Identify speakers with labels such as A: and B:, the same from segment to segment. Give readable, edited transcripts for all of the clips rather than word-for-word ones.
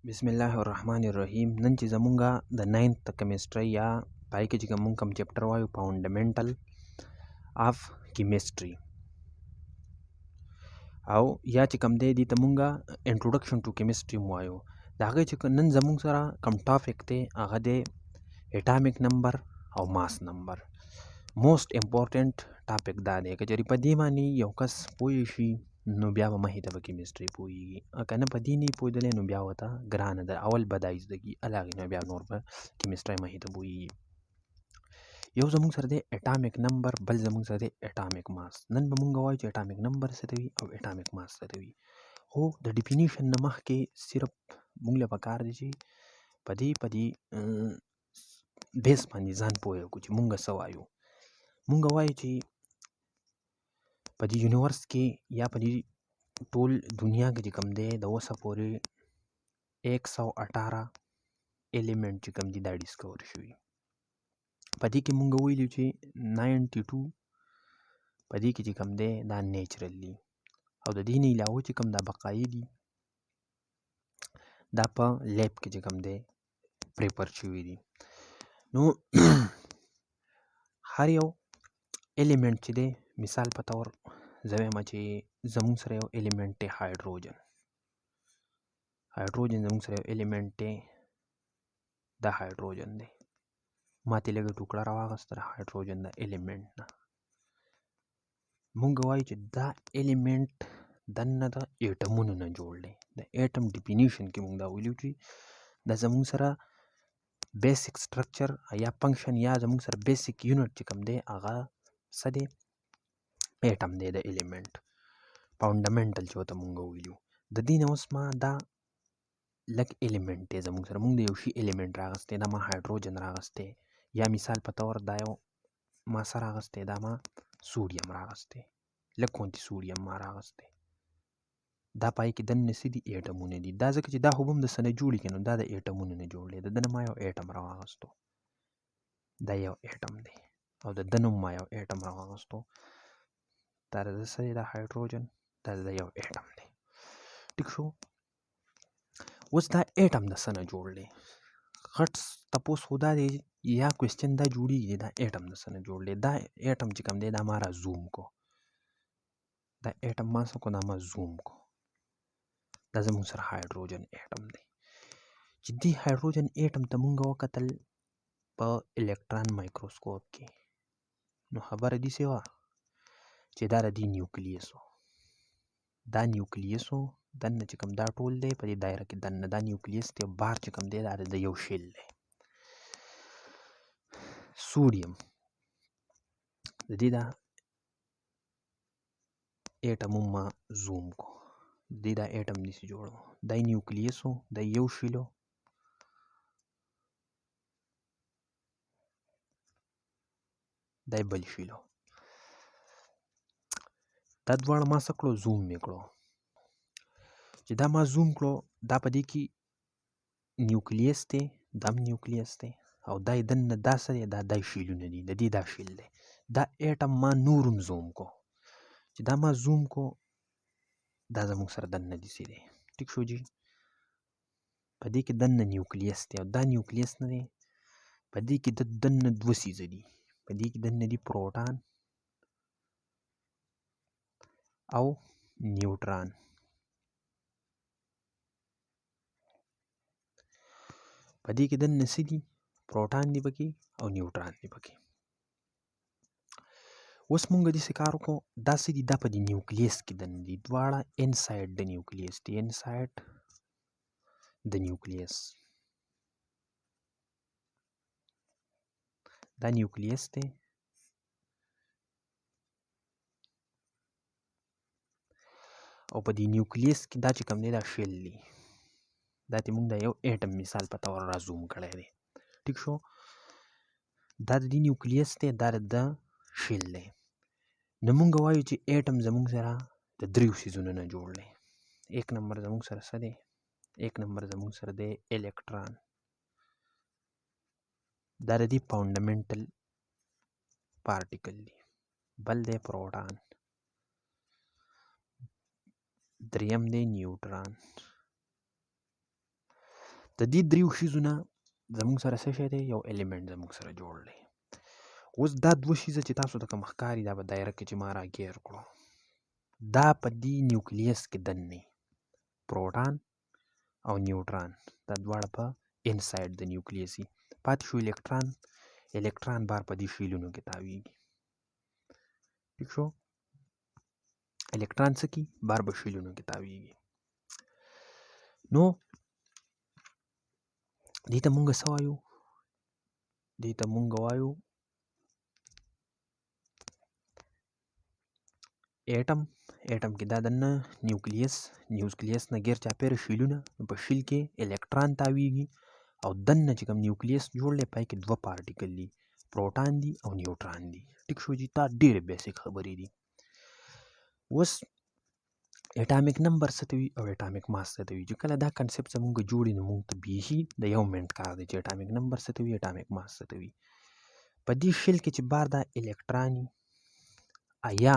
A: बिस्मिल्लाहिर्रहमानिर्रहीम नन ची जमुंगा द 9th केमिस्ट्री या पाई के जिगमुंग कम चैप्टर वायु फंडामेंटल ऑफ केमिस्ट्री आओ या चिकम दे दी तमुंगा इंट्रोडक्शन टू केमिस्ट्री मुआयो दागे चिक नन जमुंग सरा कम टॉपिक ते आगा दे एटॉमिक नंबर और mass number most important topic दादे के जरी पदी मानी योकस पोयशी नुब्याव महिता केमिस्ट्री पोई अकन पदी नी पोदले नुब्याव ता ग्रान द अवल बदाइज दगी अलग नुब्याव नोर केमिस्ट्री महिता पोई यो जमुंग सर दे एटॉमिक नंबर बल जमुंग सर दे एटॉमिक मास नन बमुंग गवाई जो एटॉमिक नंबर से देवी और एटॉमिक मास से देवी हो द डिफिनीशन नमह के सिर्फ मुंगले पकार दीजी पदी पदी बेस पानी जान पोयो कुछ मुंगा सवायो मुंगा वाई ची पदी यूनिवर्स के या पदी टोल दुनिया के जिकम दे दो सपोरे 118 एलिमेंट जिकम दी दा डिस्कवर हुई पदी के मुंगा वही लीची 92 पदी के जिकम दे दा नेचुरली और द दीनी लाओ जिकम दा बकायदी दा पा लैब के जिकम दे प्रेपर हुई दी नो हर यो एलिमेंट ची दे मिसाल पतौर जवे मची जमुंग सरे एलिमेंट हाइड्रोजन हाइड्रोजन जमुंग सरे एलिमेंट दा हाइड्रोजन दे माती लगे टुकड़ा रवा गस्तर हाइड्रोजन दा एलिमेंट ना मुंग गवाई ची दा एलिमेंट दन्ना दा एटमुन न जोड़ले द एटम डिफिनीशन की मुंग दा उलिउची द जमुंग सरा बेसिक स्ट्रक्चर या फंक्शन या जमुंग सर बेसिक यूनिट चिकम दे आगा सदे एटम दे द एलिमेंट फंडामेंटल चोता मुंग उलिउ द दीन ओस्मा दा लक एलिमेंट जमुंग सर मुंग दे योशी एलिमेंट रागस्ते दा मा हाइड्रोजन रागस्ते या मिसाल पतौर दायो मासा रागस्ते दा मा सोडियम रागस्ते लकोंती सोडियम मा रागस्ते दा पाई की दन सिदी एटम उने दी दा जक दा हुबम द सने जुड़ी केनो दा द एटम उने जोड़ले द दन मायो एटम रागस्तो दा यो एटम दे और द दनम मायो एटम रागस्तो तार द सने दा हाइड्रोजन दा यो एटम दे ठीक शो उस दा एटम द सने जोड़ले खट्स तपोस खुदा दे या क्वेश्चन दा जुड़ी दा एटम द सने जोड़ले दा एटम चिकम दे दा हमारा जूम को दा एटम मासा को नामा जूम को दा जमुंग सर हाइड्रोजन एटम दे जिद्दी हाइड्रोजन एटम तमुंगा वकतल प इलेक्ट्रॉन माइक्रोस्कोप की नो खबर दी सेवा चेदार दी न्यूक्लियस हो दा न्यूक्लियस हो दन चिकम दा टोल दे पदी दायरा की दन दा न्यूक्लियस ते बाहर चिकम दे दा द यो शेल दे सोडियम दीदा एटम मा जूम को दीदा एटम दिस जोड़ो दा न्यूक्लियस हो दा यो शिलो दा बल शिलो तद्वार मा सकलो जूम मेकलो जिदा मा जूम कलो दा पदी की न्यूक्लियस ते दम न्यूक्लियस ते और दा दन दा सरे दा शिलु नदी दी दा शिल दे दा एटम मा नूरुम जूम को जिदा मा जूम को दा जमुंग सर दन नदी सीधे ठीक शो जी पदी की दन न्यूक्लियस ते और दा न्यूक्लियस ने पदी की दन द्वसी जदी पदी की दन नदी प्रोटॉन और न्यूट्रॉन पदी की दन नसीदी प्रोटॉन दी बकी और न्यूट्रॉन दी बकी उस मुंग दी सिकारो को दा सीदी दा पदी न्यूक्लियस की दन दी द्वारा inside the nucleus the inside the nucleus दा न्यूक्लियस ते और पदी न्यूक्लियस की दा चिकम दे दा शेल ली दा ती मुंग दा यो एटम मिसाल पता और राजूम करे दे ठीक शो दा दी न्यूक्लियस ते दा शेल ले नमुंग वायु ची एटम जमुंग सरा द द्रिव सीजुन न जोड़ ले एक नंबर जमुंग सर सदे एक नंबर जमुंग सर दे इलेक्ट्रॉन दा दी फंडामेंटल पार्टिकल ली बल दे प्रोटॉन द्रियम दे न्यूट्रॉन د دې دریو شیزو نه زموږ سره څه شی دی؟ یو الیمنټ زموږ سره جوړ دی. اوس دا دوه شیزه چې تاسو ته کوم ښکاري دا په دایره کې چې ما راګیر کړو دا په دې نیوکلیس کې دننه پروټان او نیوټران دا دواړه په انساید د نیوکلیس وي. پاتې شو الکتران بار په دې شیلونو کې تاویږي. ٹھیک شو؟ الکتران څه کی؟ بار په شیلونو کې تاویږي. نو دې ته مونږ څه وایو؟ دې ته مونږ وایو ایټم. ایټم کې دا دننه نیوکلیس نه غیر چاپیره شیلونه، په شیل کې الکتران تاویږي او دننه چې کوم نیوکلیس جوړ دی پای کې دوه پارټیکل دي، پروټان دي او نیوټران دي. ټیک شو جی؟ دا ډېرې بیسیک خبرې دي. اوس اټامیک نمبر څه ته وي او اټامیک ماس څه ته وي؟ چې کله دا کنسپټ زموږ جوړي نو موږ ته بیخي د یو منټ کار دی چې اټامیک نمبر څه ته وي، اټامیک ماس څه ته وي. په دې شیل کې چې بار دا الکتران یا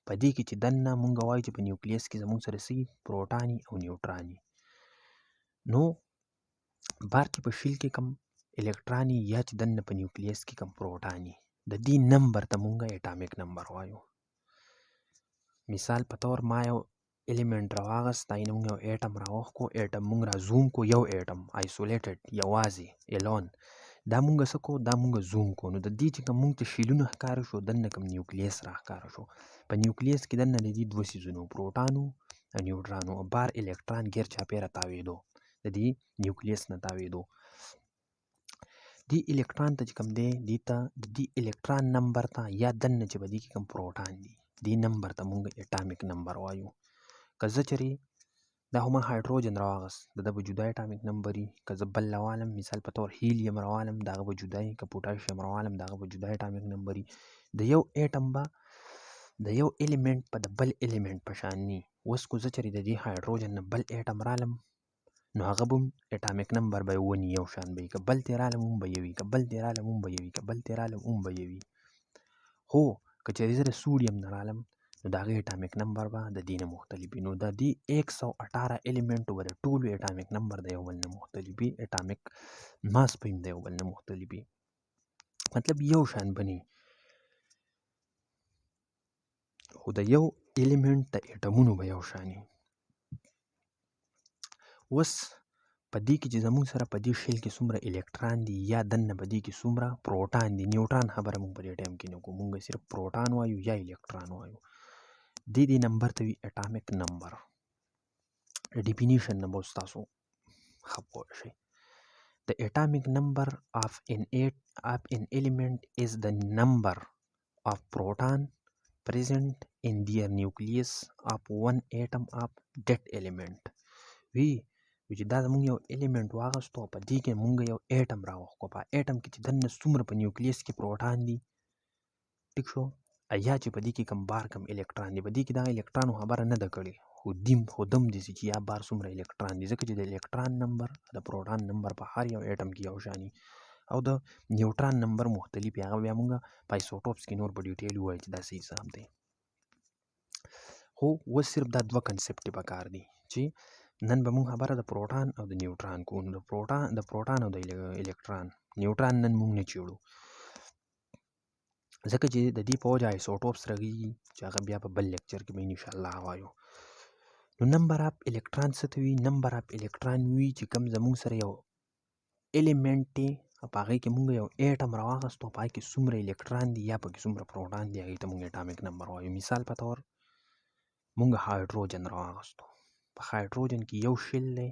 A: په دې کې چې دننه مونږ وایو چې په نیوکلیس کې زموږ سره څه پروټان او نیوټران، نو بار چې په شیل کې کم الکتران یا چې دننه په نیوکلیس کې کم پروټان د دې نمبر ته مونږ اټامیک نمبر وایو. مثال په تور ما یو الیمنٹ راواغست، دای نه مونږ یو ایټم راوخکو، ایټم مونږ را زوم کو، یو ایټم آیسولیټډ یوازې الون، دا مونږ څه کو؟ دا مونږ زوم کو. نو د دې چې کوم مونږ ته شیلونه ښکاره شو دننه کوم نیوکلیس را ښکاره شو. په نیوکلیس کې دننه د دې دوه څیزونو پروټانو او نیوټرانو بار الکتران غیر چاپیره تاویدو، د دې نیوکلیس نه تاویدو. دې الکتران ته چې کوم دی دې ته د دې الکتران نمبر ته یا دننه چې په دې کې کوم پروټان دي دې نمبر ته مونږ اټامیک نمبر وایو. که زه چېرې دا خو ما هایدروجن راواغست د ده به جدا اټامیک نمبر وي. که زه بل راوالم مثال په طور هیلیم راوالم د هغه به جدا وي. که پوټاشیم راوالم د هغه به جدا اټامیک نمبر وي. د یو ایټم به د یو الیمنٹ په د بل الیمنٹ په شان ني. اوس کو زه چېرې د دې هایدروجن نه بل ایټم رالم نو هغه به اټامیک نمبر به یې ونی یو شان به وي. که بل ترې رالم هم به یې وي، که بل ترې رالم هم به یې وي، که بل ترې رالم هم به یې وي. خو که چېرې زه د سوډیم نه رالم نو د هغې اټامیک نمبر به د دې نه مختلف وي. نو د دې 118 الیمنټو به د ټولو اټامیک نمبر د یو بل نه مختلف وي، اټامیک ماس به هم د یو بل نه مختلف وي، مطلب یو شان بني. خو د یو الیمنټ د اټمونو به یو شان وي. اوس په دې کې چې زموږ سره په دې شیل کې څومره الکتران دي یا دننه په دې کې څومره پروټان دي، نیوټران خبره موږ په دې ټایم کې نه کوو، موږ صرف پروټان وایو یا الکتران وایو. دې نمبر ته وي اټامیک نمبر. ډیفینیشن نه به تاسو ښه پوه شئ. The atomic number of an element is the number of proton present in their nucleus of one atom of that element. وی چې دا زموږ یو الیمنٹ واغستو په دې کې مونږ یو ایټم راوخکو، په ایټم کې چې دننه څومره په نیوکلیس کې پروټان دي، ټیک شو، یا چې په دې کې کم بار کم الکتران دي. په دې کې دا الکترانو خبره نه ده کړې، خو دم دي چې یا بار څومره الکتران دي، ځکه چې د الکتران نمبر د پروټان نمبر په هر یو ایټم کې یو شان او د نیوټران نمبر مختلف وي. هغه بیا مونږ په آیسوټوپس کې نور په ډیټیل ووایو چې دا څه حساب دی. خو اوس صرف دا دوه کنسپټ پکار دي چې نن به مونږ خبره د پروټان او د نیوټران کوو. د پروټان او د الکتران نیوټران نن مونږ نه چیړو، ځکه چې د دې په وجه آیسوټوپس رغېږي چې هغه بیا په بل لیکچر کې به انشاءالله وایو. نو نمبر اف الکتران څه ته وي؟ نمبر اف الکتران وي چې کوم زموږ سره یو الیمنټ دی په هغې کې مونږ یو ایټم راواغستو، په هغې کې څومره الکتران دي یا پکې څومره پروټان دي هغې ته مونږ اټامیک نمبر وایو. مثال په طور مونږ هایدروجن راواغستو، په هایدروجن کې یو شیل دی،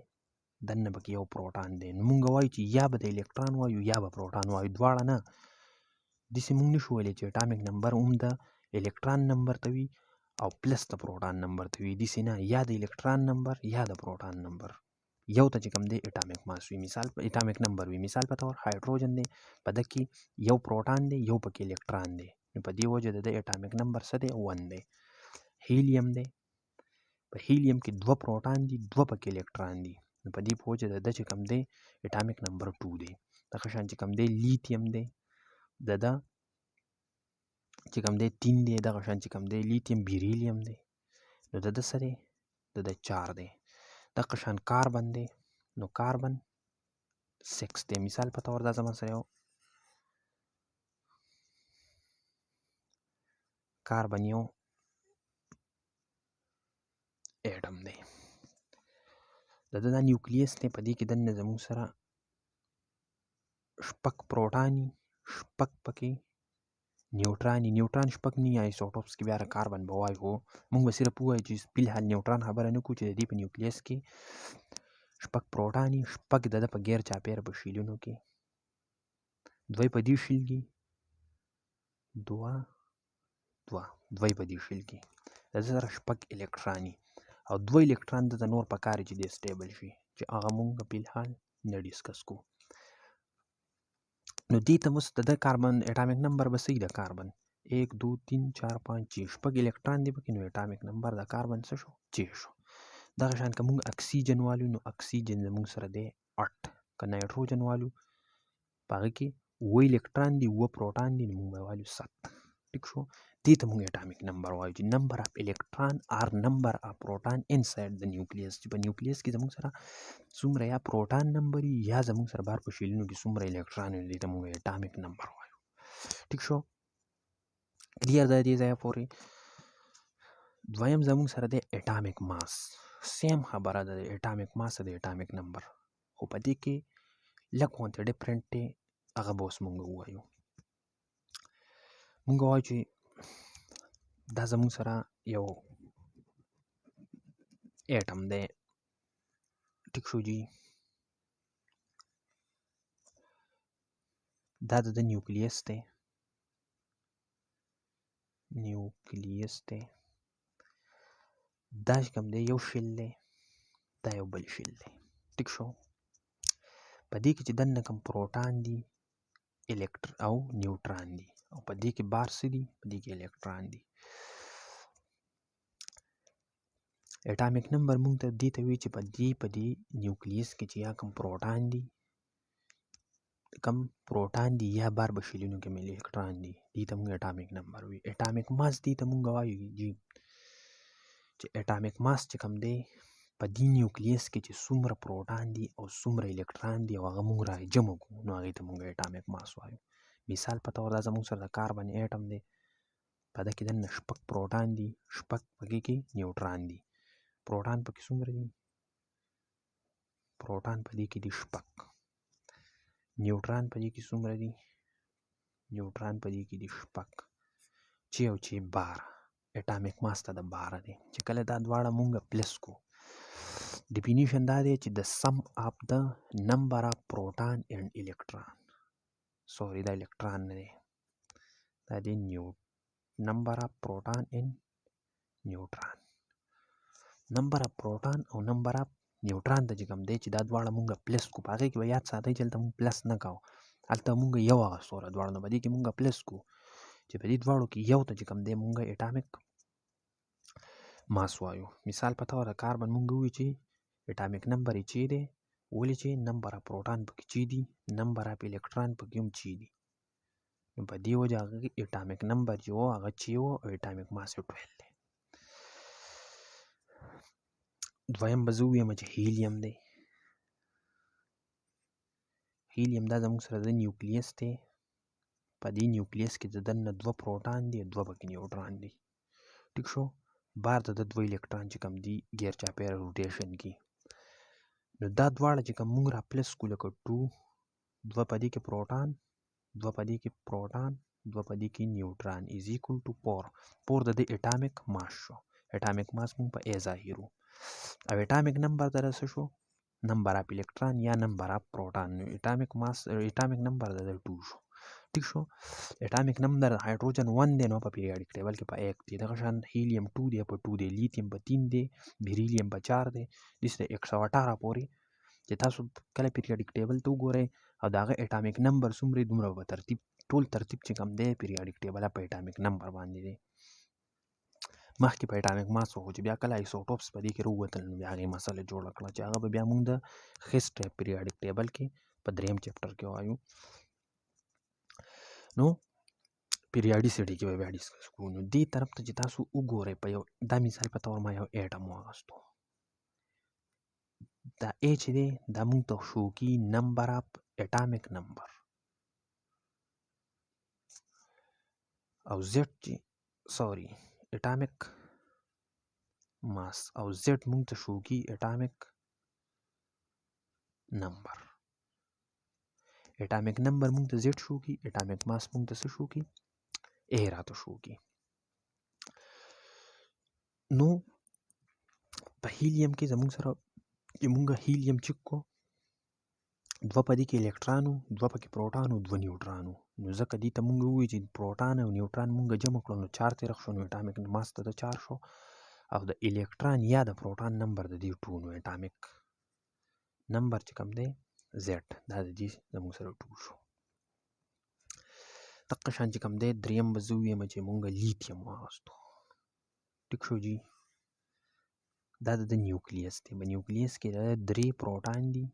A: دننه پکې یو پروټان دی. نو مونږ وایو چې یا به د الکتران وایو یا به پروټان وایو، دواړه نه. داسې مونږ نشو ویلی چې اټامیک نمبر هم د الکتران نمبر ته وي او پلس د پروټان نمبر ته وي، داسې نه، یا د الکتران نمبر یا د پروټان نمبر. یو ته چې کوم دی اټامیک ماس وي، مثال اټامیک نمبر وي. مثال په طور هایدروجن دی، په ده کې یو پروټان دی یو پکې الکتران دی، نو په دې وجه د ده اټامیک نمبر څه دی؟ 1 دی. هیلیم دی، په هیلیم کې دوه پروټان دي دوه پکې الکتران دي، نو په دې په وجه د ده چې کوم دی اټامیک نمبر 2 دی. دغه شان چې کوم دی لیتیم دی، د ده چې کوم دی 3 دی. دغه شان چې کوم دی لیتیم بیریلیم دی، نو د ده څه دی؟ د ده 4 دی. دغه شان کاربن دی، نو کاربن 6 دی. مثال په تور دا زما سره یو کاربن یو اټم دی. د ده دا نیوکلیس دی، په دې کې دننه زموږ سره شپږ پروټاني، شپږ پکې نیوټران. نیوټران شپږ نه ایسوټوپس کې بیا کاربن به وایو، خو موږ به صرف ووایو چې فی الحال نیوټران خبره نه کوو چې د دې په نیوکلیس کې شپږ پروټاني، شپږ د ده په غیر چاپېره په شیلونو کې، دوی په دې شیل کې، دوه په دې شیل کې د ده سره شپږ الکتراني او دوه الکتران د نور په کار چې دی سټیبل شي، چې هغه موږ په الحال نه ډسکس کوو. نو دې ته اوس د ده کاربن اټامیک نمبر به صحیح د کاربن 1 2 3 4 5 6 شپږ الکتران دی پکې، نو اټامیک نمبر د کاربن څه شو؟ 6 شو. دغه شان که موږ اکسیجن والو نو اکسیجن زموږ سره دی 8. که نایټروجن والو په هغه کې 7 الکتران دي، 7 پروټان دي، نو موږ به والو 7. ټیک شو. دې ته موږ اټامیک نمبر وایو چې نمبر اف الکتران آر نمبر اف پروټان انساید د نیوکلیس، چې په نیوکلیس کې زموږ سره څومره یا پروټان نمبر یا زموږ سره بار په شیلونو کې څومره الکتران وي، دې ته موږ اټامیک نمبر وایو. ټیک شو. کلیر ده دې ځایه پورې. دویم زموږ سره دی اټامیک ماس. سیم خبره ده، د اټامیک ماس د اټامیک نمبر، خو په دې کې لږ غونته ډفرنټ دی، هغه به اوس موږ ووایو. موږ وایو چې دا زموږ سره یو اټم دی. ټیک شو جی. دا د نیوکلیس دی، نیوکلیس دی. دا چې کوم دی یو شیل دی، دا یو بل شیل دی. ټیک شو. په دې کې چې دننه کوم پروټان دي او نیوټران دي، او په دې کې بار څه دي؟ په دې کې الکتران دي. اټامیک نمبر موږ ته دې ته وایي چې په دې نیوکلیس کې چې یا کوم پروټان دي یا بار په شیلونو کې الکتران دي، دې ته موږ اټامیک نمبر وایو. اټامیک ماس دې ته موږ وایو جی، چې اټامیک ماس چې کوم دی په دې نیوکلیس کې چې څومره پروټان دي او څومره الکتران دي او هغه موږ راجمع کوو، نو هغې ته موږ اټامیک ماس وایو. مثال په طور دا زموږ سره د کاربن اټم دی، په ده کې دننه شپږ پروټان دي، شپږ پکې کې نیوټران دي. پروټان پکې څومره دي؟ پروټان په دې کې دي شپږ. نیوټران په دې کې څومره دي؟ نیوټران په دې کې دي شپږ. چې او چې 12 اټامیک ماس ته د 12 دی. چې کله دا دواړه مونږ پلس کو، ډیفینیشن دا دی چې د سم اف د نمبر اف پروټان اینڈ الکتران، سوري دا الکتران نه دی، دا دی نمبر اف پروټان اینڈ نیوټران. نمبر اف پروټان او نمبر اف نیوټران ته چې کوم دی چې دا دواړه مونږ پلس کو، په هغې کې به یاد ساتئ چې هلته مونږ پلس نه کوو، هلته مونږ یو اغوستو د دواړو نه، په دې کې مونږ پلس کو، چې په دې دواړو کې یو ته چې کوم دی مونږ اټامیک ماس وایو. مثال په طور د کاربن مونږ ووایو چې اټامیک نمبر یې چې دی، ولې چې نمبر اف پروټان پکې چې دي، نمبر اف الکتران پکې هم چې دي، نو په دې وجه هغه اټامیک نمبر چې و هغه چې و او اټامیک ماس یې 12 دی. دویم به زه ووایم چې هیلیم دی. هیلیم دا زموږ سره د نیوکلیس دی، په دې نیوکلیس کې د دننه 2 پروټان دي او 2 پکې نیوټران دي. ټیک شو. بار د 2 الکتران چې کوم دي غیر چاپیره روټیشن کې، نو دا دواړه چې کوم موږ را پلس کو، لکه 2 په دې کې پروټان، 2 په دې کې پروټان، 2 په دې کې نیوټران از ایکول ټو 4 د دې اټامیک ماس شو. اټامیک ماس موږ په ای ظاهرو، او اټامیک نمبر در څه شو؟ نمبر اف الکتران یا نمبر اف پروټان. اټامیک ماس اټامیک نمبر د 2 شو. ٹھیک شو. اټامیک نمبر هایدروجن 1 دی، نو په پیریاډیک ټیبل کې په 1 دی. دغه شان هیلیم 2 دی په 2 دی، لیتیم په 3 دی، بیریلیم په 4 دی، داسې 118 پورې چې تاسو کله پیریاډیک ټیبل ته وګورئ او د هغه اټامیک نمبر څومره دومره په ترتیب، ټول ترتیب چې کوم دی پیریاډیک ټیبل په اټامیک نمبر باندې دی. مخکې په اټامیک ماس وخو چې بیا کله ایسوټوپس په دې کې راووتل، نو بیا هغې مسله جوړه کړه چې هغه به بیا موږ د هسټري پیریاډیک ټیبل کې په 3م چپټر کې وایو. نو پیریاډیسټي کې به بیا ډسکس کوو. نو دې طرف ته چې تاسو وګورئ، په یو دا مثال په طور ما یو اټم واغستو، دا A چې دی دا موږ ته شو کی نمبر اف اټامیک نمبر او Z چې سوري اټامیک ماس او Z موږ ته شو کی اټامیک نمبر. اټامیک نمبر موږ ته Z شو کی، اټامیک ماس موږ ته څه شو کی A راته شو کی. نو په هیلیم کې زموږ سره چې موږ هیلیم چک کو دوه پدې کې الکترانو، دوه پکې پروټانو، دوه نیوټرانو. نو ځکه دې ته موږ ووایو چې پروټان او نیوټران موږ جمع کړو نو 4 تېرخ شو، نو اټامیک ماس ته د 4 شو او د الکتران یا د پروټان نمبر د دې ټو نو اټامیک نمبر چې کوم دی زیډ دا د دې زموږ سره ټو شو. دقه شان چې کوم دی دریم به زه ووایم چې موږ لیتیم واخیستو. ټیک شو جي. دا د نیوکلیس دی. په نیوکلیس کې د 3 پروټان دي،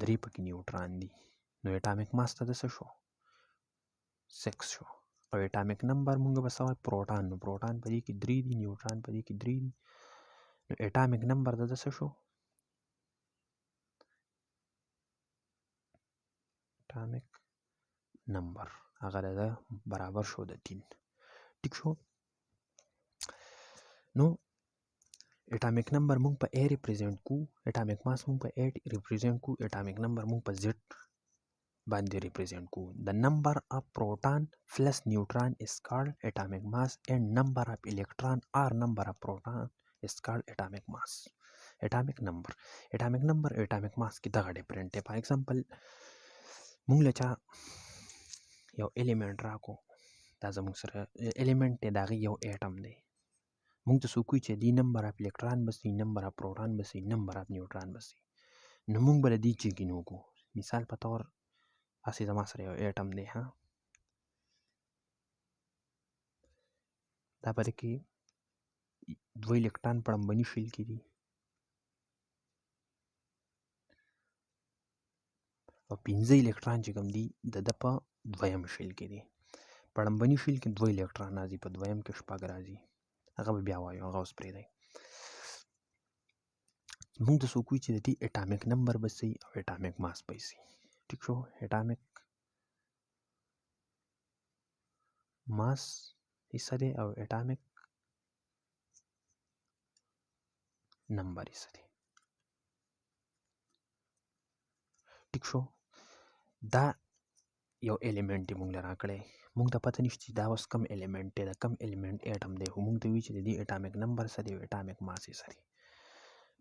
A: 3 پکې نیوټران دي. نو اټامیک ماس ته د څه شو 6 شو او اټامیک نمبر موږ به څه وایو پروټان. نو پروټان په دې کې 3 دي، نیوټران په دې کې 3 دي. نو اټامیک نمبر د څه شو اټامیک نمبر هغه د برابر شو د 3. ټیک شو. نو اټامیک نمبر موږ په A ریپرزینټ کو، اټامیک ماس موږ په A ریپرزینټ کو، اټامیک نمبر موږ په Z باندې ریپرزینټ کو. د نمبر اف پروټان پلس نیوټران is called atomic mass and number of electron or number of proton is called atomic mass. atomic number atomic mass کې دغه ډیفرنٹ دی. فار ایگزامپل موږ له چا یو الیمنٹ راکو، دا زموږ سره الیمنٹ دی، دا یو اټم دی. موږ ته څوک وایي چې دی نمبر اف الکتران بس دی، نمبر اف پروټان بس دی، نمبر اف نیوټران بس دی. نو موږ به د دې چیکینګ وکړو. مثال په طور هسې زما سره یو اټم دی، ها دا په دې کې 2 الکتران په لومړني شیل کې دي او 15 الکتران چې کوم دي د ده په دویم شیل کې دي. په لومړني شیل کې 2 الکتران راځي، په دویم کې 6 راځي. هغه به بیا وایو، هغه اوس پرېږدئ. موږ ته څوک وایي چې د دې اټامیک نمبر به څه وي او اټامیک ماس به یې څه وي. ټیک شو. اټامیک ماس یې څه دی او اټامیک نمبر یې څه دی. ټیک شو. دا یو الیمنٹ دی موږ له راکړی. موږ ته پته نشته چې دا اوس کم الیمنٹ دی، د کم الیمنٹ اټم دی، خو موږ ته وایي چې د دې اټامیک نمبر څه دی او اټامیک ماس یې څه دی.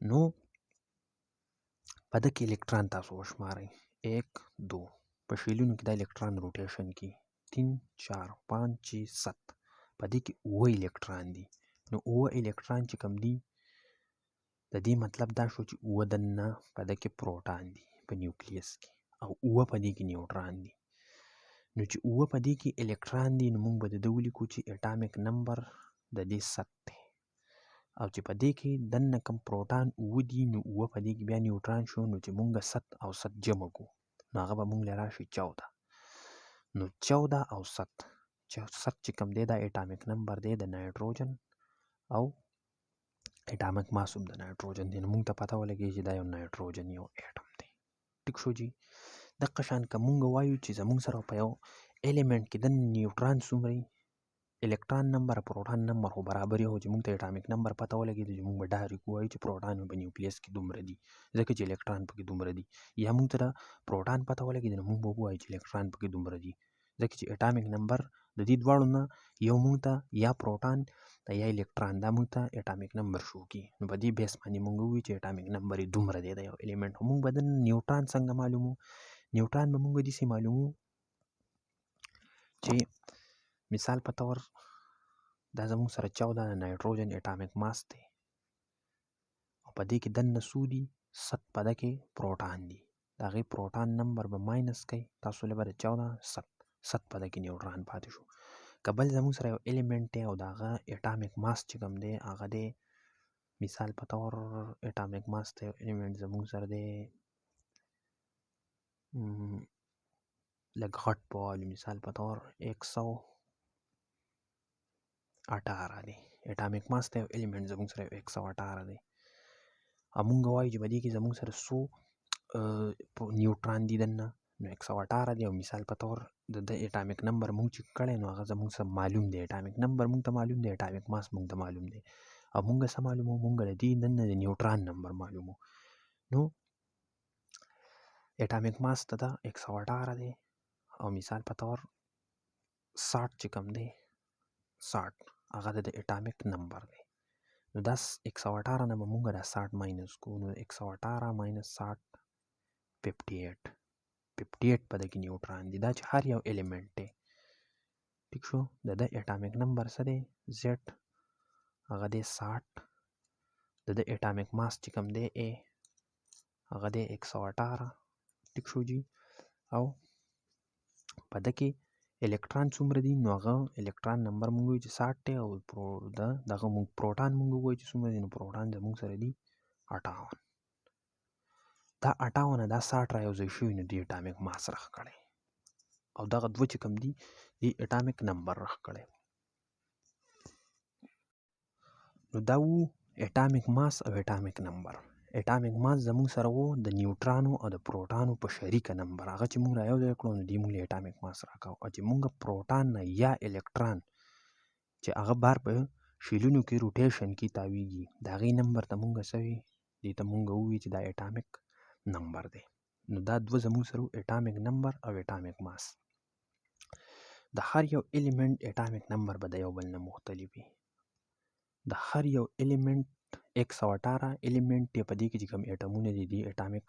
A: نو په ده کې الکتران تاسو وشمارئ. 1 2 په شیلونو کې دا الکتران روټیشن کی 3 4 5 6 7 په دې کې 9 الکتران دي. نو 9 الکتران چې کم دي د دې مطلب دا شو چې 9 دننه په ده کې پروټان دي په نیوکلیس کې او 9 په دې کې نیوټران دي. نو چې 9 په دې کې الکتران دي نو موږ به د ده ولیکو چې اټامیک نمبر د دې 7 دی. او چې په دې کې دننه کم پروټان 9 دي نو 9 په دې کې بیا نیوټران شو. نو چې موږ 7 او 7 جمع کو نو هغه به موږ له راشي 14. نو 14 او 7 چې کوم دی دا اټامیک نمبر دی د نایټروجن او اټامیک ماس هم د نایټروجن دی. نو موږ ته پته ولګي چې دا یو نایټروجن یو اټم دی. ټیک شو جي. دقه شان که موږ وایو چې زموږ سره په یو الیمنٹ کې د نیوټران څومره الکتران نمبر پروټان نمبر خو برابر یو چې موږ ته اټامیک نمبر پته ولګېږي چې موږ به ډایرکټ ووایو چې پروټان په نیوکلیس کې دومره دي ځکه چې الکتران پکې دومره دي. یا موږ ته د پروټان پته ولګېږي نو موږ به ووایو چې الکتران پکې دومره دي ځکه چې اټامیک نمبر د دې دواړو نه یو موږ ته یا پروټان یا الکتران دا موږ ته اټامیک نمبر شو کی. نو په دې بیس باندې موږ ووایو چې اټامیک نمبر یې دومره دی د یو الیمنټ. موږ به د نیوټران څنګه معلومو؟ نیوټران به موږ داسې معلومو چې مثال په طور دا زموږ سره 14 د نایټروجن اټامیک ماس دی او په دې کې دننه څو دي 7 په ده کې پروټان دي. د هغې پروټان نمبر به ماینس کوي، تاسو له به د 14 7 په ده کې نیوټران پاتې شو. که بل زموږ سره یو الیمنټ دی او د هغه اټامیک ماس چې کوم دی هغه دی مثال په طور اټامیک ماس ته یو الیمنټ زموږ سره دی لږ غټ په والو مثال په طور 118 دی. اټامیک ماس ته یو الیمنټ زموږ سره 118 دی. امونږ وایو چې په دې کې زمونږ سره څو نیوټران دي دننه، نو 118 دی، او مثال په طور د اټامیک نمبر مونږ چې کړی نو هغه زمونږ سره معلوم دی، اټامیک نمبر مونږ ته معلوم دی، اټامیک ماس مونږ ته معلوم دی. او مونږ څه معلومو؟ مونږ د دې دننه د نیوټران نمبر معلومو. نو اټامیک ماس ته دا 118 دی، او مثال په طور 60 چې کوم دی 60 هغه د اټامیک نمبر دی. نو دا 118 نه به مونږ دا 60 ماینس کو، نو 118 ماینس 60 58 58 په دې نیوټران دي، دا چې هر یو الیمنٹ دی. ٹھیک شو؟ د اټامیک نمبر څه دی؟ زد هغه دی 60، د اټامیک ماس چې کوم دی A هغه دی 118. ٹھیک شو جی؟ او په دې الکترون څومره دي؟ نو هغه الکترون نمبر مونږ وایو چې 60 دی، او دغه مونږ پروټون مونږ وایو چې څومره دي؟ نو پروټون زمونږ سره دي 58. دا 58 دا 60 را یو ځای شوي، نو دې اټامیک ماس راښکړی، او دغه دوه چې کوم دي دې اټامیک نمبر راښکړی. نو دا وو اټامیک ماس او اټامیک نمبر. اټامیک ماس زمونږ سره وو د نیوټرانو او د پروټانو په شریکه نمبر، هغه چې مونږ را یو ځای کړو نو دې مونږ له اټامیک ماس راکاو. او چې مونږ پروټان نه یا الکترون چې هغه بار په شیلونو کې روټیشن کې تاویږي، د هغې نمبر ته مونږ څه وي؟ دې ته مونږ ووایو چې دا اټامیک نمبر دی. نو دا دوه زمونږ سره اټامیک نمبر او اټامیک ماس. د هر یو الیمنٹ اټامیک نمبر به د یو بل نه مختلف وي. د هر یو الیمنٹ 118 الیمنٹ په دې کې چې کوم اټمونه دي دي اټامیک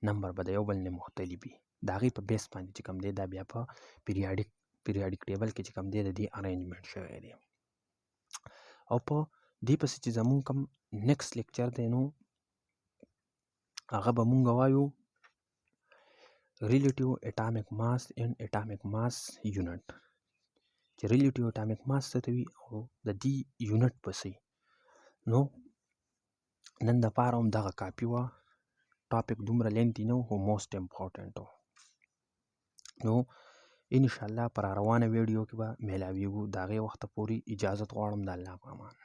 A: نمبر به د یو بل نه مختلف وي. د هغې په بیس باندې چې کوم دی دا بیا په پیریاډیک ټیبل کې چې کوم دی د دې ارینجمنټ شوی دی. او په دې پسې چې زمونږ کوم نیکسټ لیکچر دی نو هغه به مونږ وایو ریلیټیو اټامیک ماس اینډ اټامیک ماس یونټ، چې ریلیټیو اټامیک ماس څه ته وي او د دې یونټ پسې. نو نن دپاره هم دغه کافي وه. ټاپک دومره لینتي نه و، خو موسټ امپورټنټ و. نو انشاءالله پر روانه ویډیو کې به میلاویږو. د هغې وخته پورې اجازت غواړم. د الله په امان.